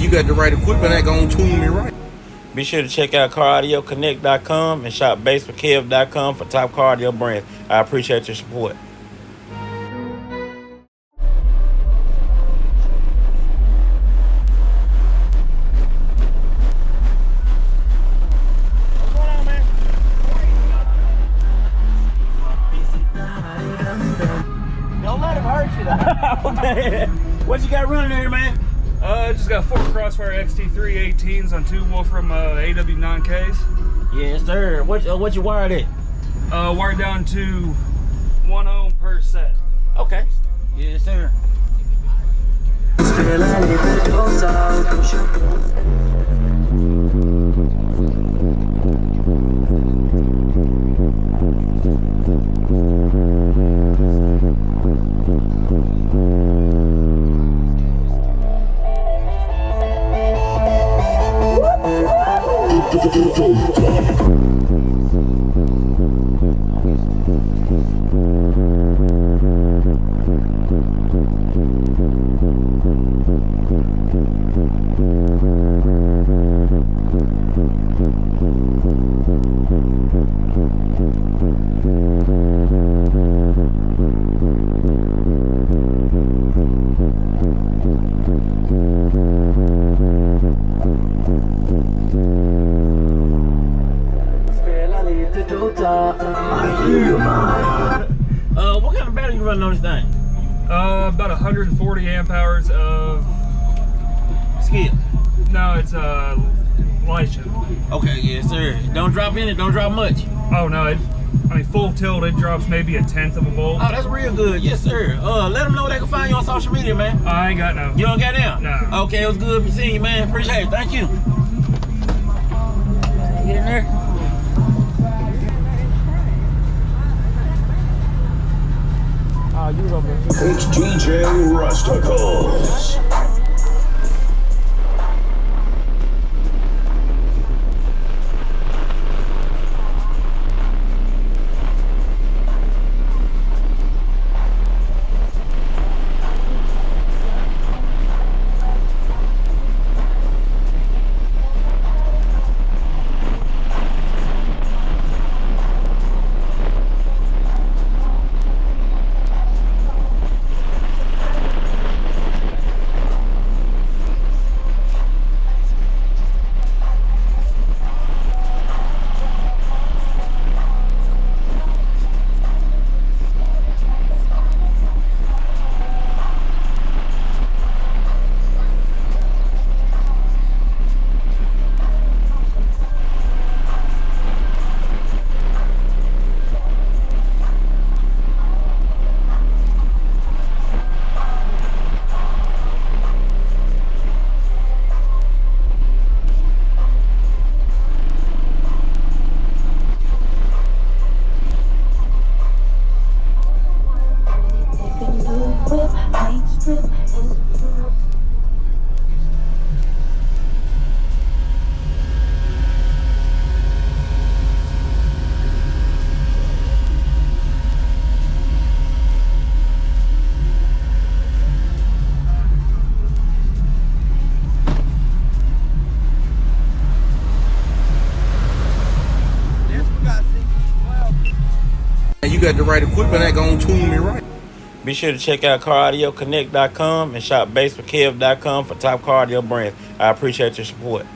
you got the right equipment, that gonna tune me right. Be sure to check out CarAudioConnect.com and shop BASSWITHKEV.com for top car audio brands. I appreciate your support. Don't let him hurt you though. Okay. What you got running there, man? Just got 4 Crossfire XT318s on 2 Wolfram AW9Ks. Yes, sir. What you wired it? Wired down to 1 ohm per set. Okay. Yes, sir. What kind of battery you running on this thing? About 140 amp hours of Skip. No, it's Lisha. Okay, yes, sir. Don't drop in it. Don't drop much. Oh no, I mean full tilt. It drops maybe 1/10 of a volt. Oh, that's real good. Yes, sir. Let them know they can find you on social media, man. I ain't got no. You don't got down? No. Okay, it was good seeing you, man. Appreciate it. Thank you. Get in there. Oh, you over there. It's DJ Rusticles. You got the right equipment, that gonna tune me right. Be sure to check out CarAudioConnect.com and shop BASSWITHKEV.com for top car audio brands. I appreciate your support.